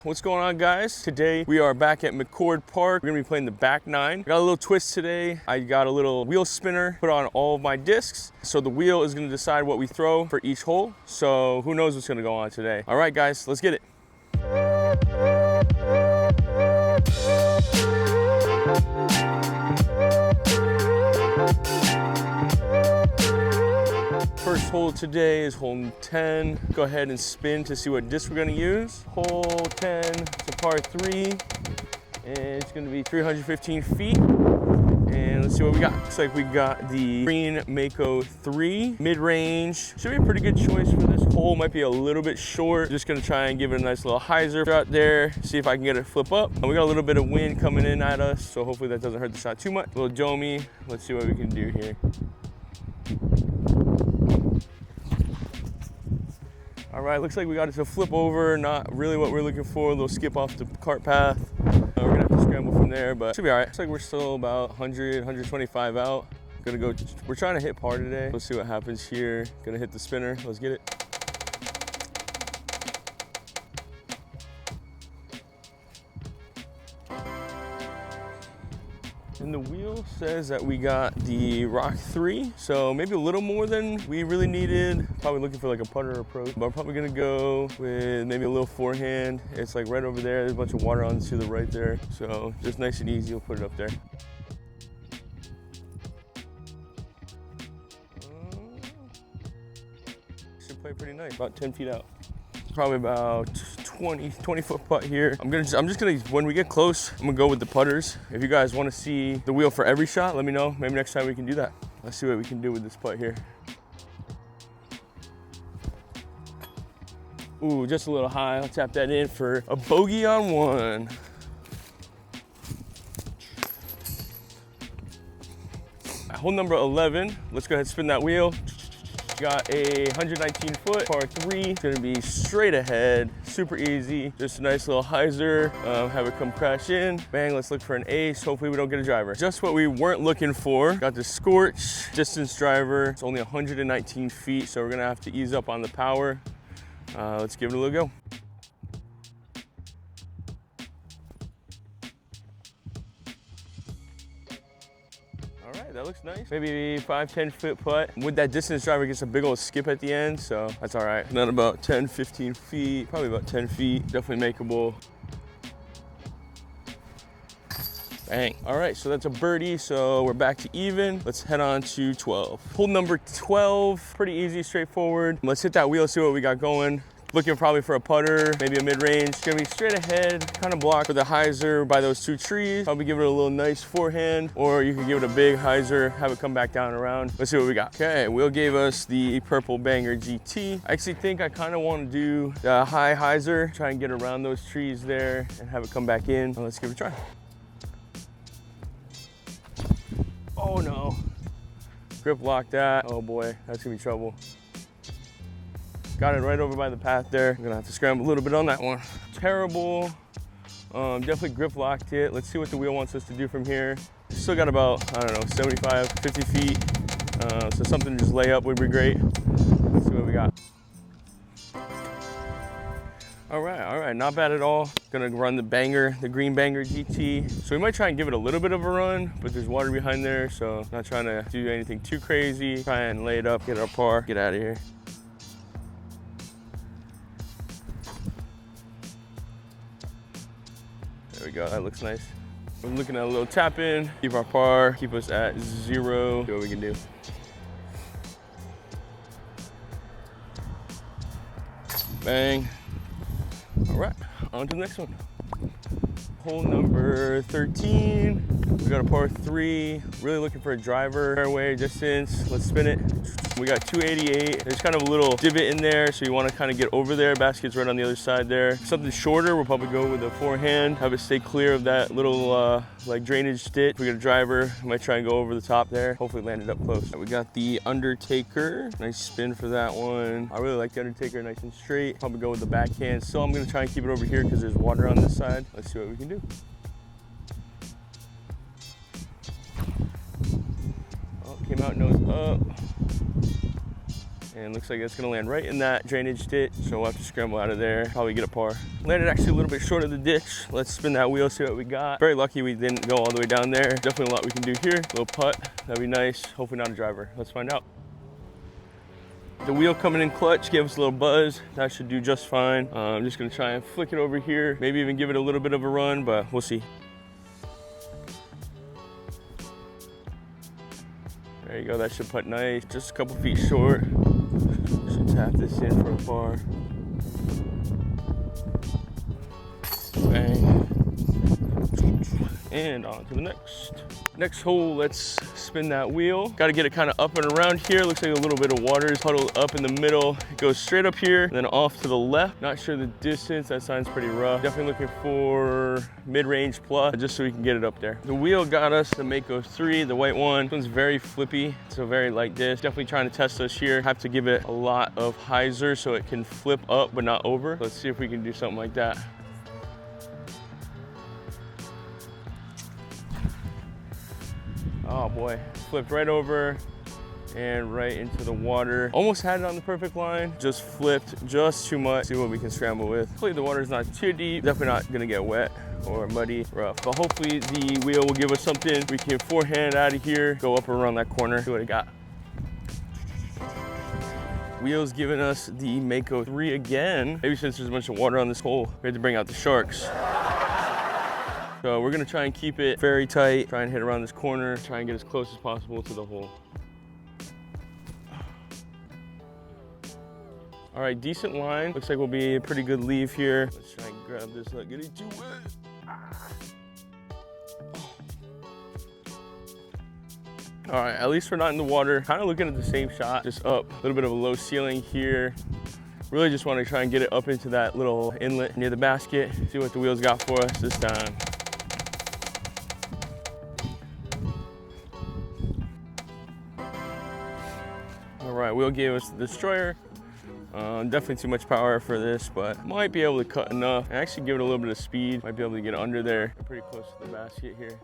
What's going on, guys? Today we are back at McCord Park. We're gonna be playing the back nine. Got a little twist today. I got a little wheel spinner, put on all of my discs. So the wheel is gonna decide what we throw for each hole. So who knows what's gonna go on today. All right, guys, let's get it. First hole today is hole 10. Go ahead and spin to see what disc we're gonna use. Hole 10, it's a par 3, and it's gonna be 315 feet. And let's see what we got. Looks like we got the green Mako 3 mid-range. Should be a pretty good choice for this hole. Might be a little bit short. Just gonna try and give it a nice little hyzer out there. See if I can get it flip up. And we got a little bit of wind coming in at us, so hopefully that doesn't hurt the shot too much. A little domey. Let's see what we can do here. All right, looks like we got it to flip over. Not really what we're looking for. A little skip off the cart path. We're gonna have to scramble from there, but should be all right. Looks like we're still about 100, 125 out. Gonna go, we're trying to hit par today. Let's see what happens here. Gonna hit the spinner, let's get it. And the wheel says that we got the Rock 3, so maybe a little more than we really needed. Probably looking for like a putter approach, but I'm probably gonna go with maybe a little forehand. It's like right over there. There's a bunch of water on to the right there, so just nice and easy. We'll put it up there. Should play pretty nice. About 10 feet out. Probably about 20 foot putt here. I'm just gonna, when we get close, I'm gonna go with the putters. If you guys wanna see the wheel for every shot, let me know. Maybe next time we can do that. Let's see what we can do with this putt here. Ooh, just a little high. I'll tap that in for a bogey on one. Hole number 11. Let's go ahead and spin that wheel. Got a 119 foot par 3. It's gonna be straight ahead, super easy. Just a nice little hyzer, have it come crash in. Bang, let's look for an ace. Hopefully we don't get a driver. Just what we weren't looking for. Got the Scorch distance driver. It's only 119 feet, so we're gonna have to ease up on the power. Let's give it a little go. That looks nice. Maybe 5-10 foot putt. With that distance driver, it gets a big old skip at the end, so that's all right. Not about 10-15 feet, probably about 10 feet. Definitely makeable. Bang. All right, so that's a birdie, so we're back to even. Let's head on to 12. Hole number 12, pretty easy, straightforward. Let's hit that wheel, see what we got going. Looking probably for a putter, maybe a mid-range. Gonna be straight ahead, kind of blocked with a hyzer by those two trees. Probably give it a little nice forehand, or you can give it a big hyzer, have it come back down and around. Let's see what we got. Okay, wheel gave us the purple banger GT. I actually think I kind of want to do the high hyzer, try and get around those trees there and have it come back in. Let's give it a try. Oh no, grip locked that. Oh boy, that's gonna be trouble. Got it right over by the path there. I'm gonna have to scramble a little bit on that one. Terrible, definitely grip locked it. Let's see what the wheel wants us to do from here. Still got about, I don't know, 75, 50 feet. So something to just lay up would be great. Let's see what we got. All right, not bad at all. Gonna run the banger, the green banger GT. So we might try and give it a little bit of a run, but there's water behind there, so not trying to do anything too crazy. Try and lay it up, get our par, get out of here. There we go, that looks nice. We're looking at a little tap in, keep our par, keep us at 0. See what we can do. Bang. All right, on to the next one. Hole number 13. We got a par 3. Really looking for a driver. Fairway distance, let's spin it. We got 288. There's kind of a little divot in there, so you want to kind of get over there. Basket's right on the other side there. Something shorter, we'll probably go with a forehand. Have it stay clear of that little like drainage ditch. We got a driver. I might try and go over the top there. Hopefully land it up close. We got the Undertaker. Nice spin for that one. I really like the Undertaker, nice and straight. Probably go with the backhand. So I'm gonna try and keep it over here because there's water on this side. Let's see what we can do. Oh, came out nose up. And looks like it's gonna land right in that drainage ditch. So we'll have to scramble out of there, probably get a par. Landed actually a little bit short of the ditch. Let's spin that wheel, see what we got. Very lucky we didn't go all the way down there. Definitely a lot we can do here. Little putt, that'd be nice. Hopefully not a driver. Let's find out. The wheel coming in clutch gave us a little buzz. That should do just fine. I'm just gonna try and flick it over here. Maybe even give it a little bit of a run, but we'll see. There you go, that should putt nice. Just a couple feet short. Should tap this in for a par. Bang. And on to the next. Next hole, let's spin that wheel. Got to get it kind of up and around here. Looks like a little bit of water is huddled up in the middle. It goes straight up here, and then off to the left. Not sure the distance, that sign's pretty rough. Definitely looking for mid-range plus, just so we can get it up there. The wheel got us the Mako 3, the white one. This one's very flippy, so very light disc. Definitely trying to test us here. Have to give it a lot of hyzer so it can flip up but not over. Let's see if we can do something like that. Oh boy, flipped right over and right into the water. Almost had it on the perfect line, just flipped just too much. See what we can scramble with. Hopefully the water's not too deep. Definitely not gonna get wet or muddy, rough. But hopefully the wheel will give us something. We can forehand out of here, go up around that corner, see what it got. Wheel's giving us the Mako 3 again. Maybe since there's a bunch of water on this hole, we had to bring out the sharks. So we're gonna try and keep it very tight, try and hit around this corner, try and get as close as possible to the hole. All right, decent line. Looks like we'll be a pretty good leave here. Let's try and grab this, not get it too wet. All right, at least we're not in the water. Kind of looking at the same shot, just up. A little bit of a low ceiling here. Really just want to try and get it up into that little inlet near the basket. See what the wheels got for us this time. All right, wheel gave us the destroyer. Definitely too much power for this, but might be able to cut enough and actually give it a little bit of speed. Might be able to get under there. We're pretty close to the basket here.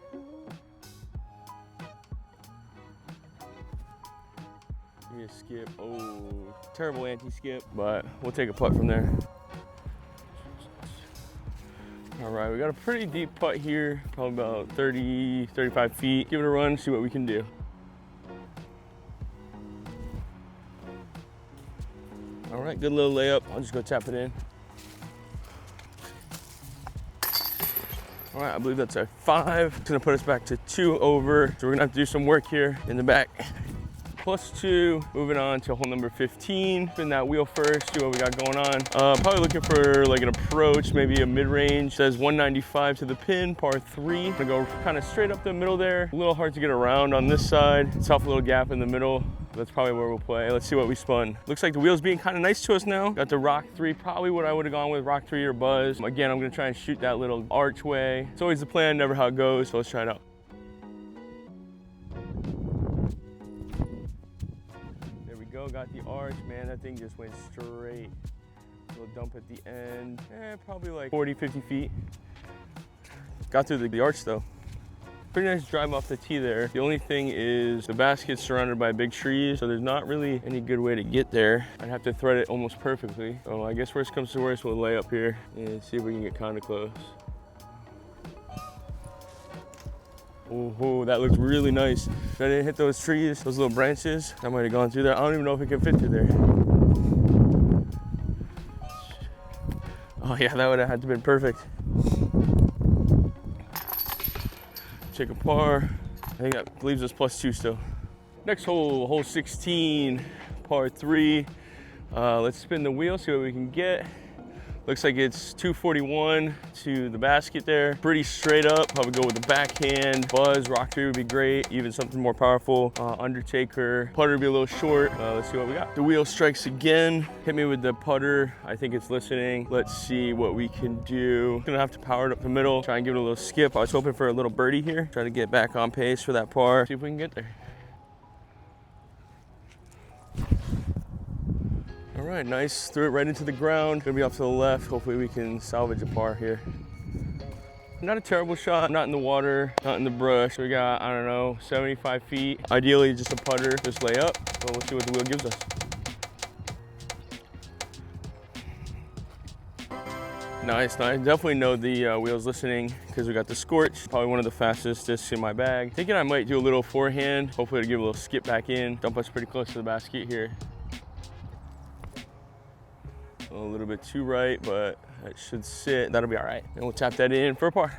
Give me a skip. Oh, terrible anti-skip, but we'll take a putt from there. All right, we got a pretty deep putt here, probably about 30, 35 feet. Give it a run, see what we can do. All right, good little layup. I'll just go tap it in. All right, I believe that's a 5. It's gonna put us back to 2 over. So we're gonna have to do some work here in the back. +2, moving on to hole number 15. Spin that wheel first, see what we got going on. Probably looking for like an approach, maybe a mid-range. Says 195 to the pin, par 3. Gonna go kind of straight up the middle there. A little hard to get around on this side. Tough little gap in the middle. That's probably where we'll play. Let's see what we spun. Looks like the wheel's being kind of nice to us now. Got the Rock 3, probably what I would have gone with, Rock 3 or Buzz. Again, I'm gonna try and shoot that little archway. It's always the plan, never how it goes, so let's try it out. There we go, got the arch. Man, that thing just went straight. Little dump at the end. Probably like 40, 50 feet. Got through the arch though. Pretty nice drive off the tee there. The only thing is the basket's surrounded by big trees, so there's not really any good way to get there. I'd have to thread it almost perfectly. So I guess worst comes to worst, we'll lay up here and see if we can get kind of close. Oh, that looks really nice. If I didn't hit those trees, those little branches, I might have gone through there. I don't even know if it can fit through there. Oh yeah, that would have had to been perfect. Take a par. I think that leaves us +2 still. Next hole, hole 16, par 3. Let's spin the wheel, see what we can get. Looks like it's 241 to the basket there. Pretty straight up, probably go with the backhand. Buzz, Rock 3 would be great, even something more powerful. Undertaker, putter would be a little short. Let's see what we got. The wheel strikes again. Hit me with the putter. I think it's listening. Let's see what we can do. Gonna have to power it up the middle. Try and give it a little skip. I was hoping for a little birdie here. Try to get back on pace for that par. See if we can get there. All right, nice. Threw it right into the ground. Gonna be off to the left. Hopefully we can salvage a par here. Not a terrible shot. Not in the water, not in the brush. We got, I don't know, 75 feet. Ideally just a putter, just lay up. But we'll see what the wheel gives us. Nice, nice. Definitely know the wheel's listening because we got the Scorch. Probably one of the fastest discs in my bag. Thinking I might do a little forehand. Hopefully to give a little skip back in. Dump us pretty close to the basket here. A little bit too right, but that should sit. That'll be all right. And we'll tap that in for a par.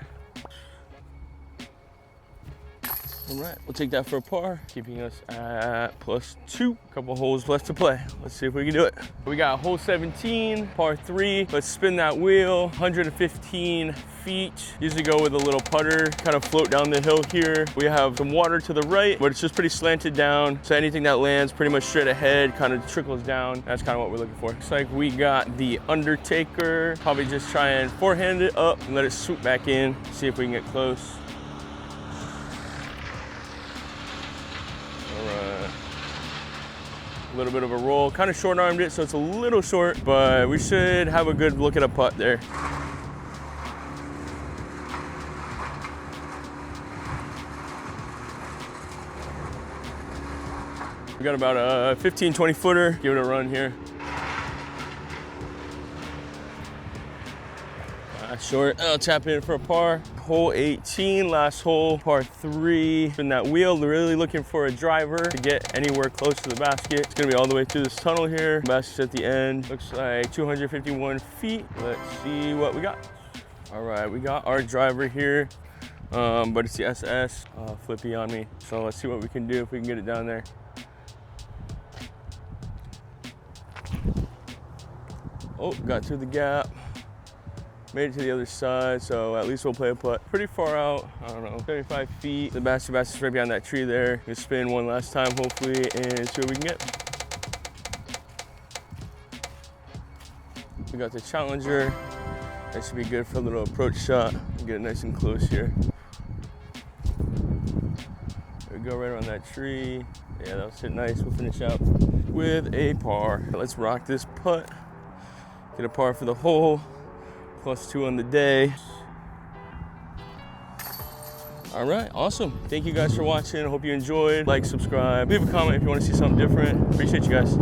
All right, we'll take that for a par, keeping us at +2. Couple holes left to play. Let's see if we can do it. We got hole 17, par 3. Let's spin that wheel, 115 feet. Usually go with a little putter, kind of float down the hill here. We have some water to the right, but it's just pretty slanted down. So anything that lands pretty much straight ahead kind of trickles down. That's kind of what we're looking for. Looks like we got the Undertaker. Probably just try and forehand it up and let it swoop back in. See if we can get close. A little bit of a roll, kind of short armed it, so it's a little short, but we should have a good look at a putt there. We got about a 15-20 footer. Give it a run here. Short. I'll tap in for a par. Hole 18, last hole, par 3. Spin that wheel, really looking for a driver to get anywhere close to the basket. It's gonna be all the way through this tunnel here. Basket's at the end. Looks like 251 feet. Let's see what we got. All right, we got our driver here, but it's the SS flippy on me. So let's see what we can do if we can get it down there. Oh, got through the gap. Made it to the other side, so at least we'll play a putt. Pretty far out, I don't know, 75 feet. The basket's right behind that tree there. We'll spin one last time, hopefully, and see what we can get. We got the Challenger. That should be good for a little approach shot. Get it nice and close here. There we go, right around that tree. Yeah, that'll sit nice. We'll finish out with a par. Let's rock this putt. Get a par for the hole. +2 on the day. All right, awesome. Thank you guys for watching. I hope you enjoyed. Like, subscribe, leave a comment if you want to see something different. Appreciate you guys.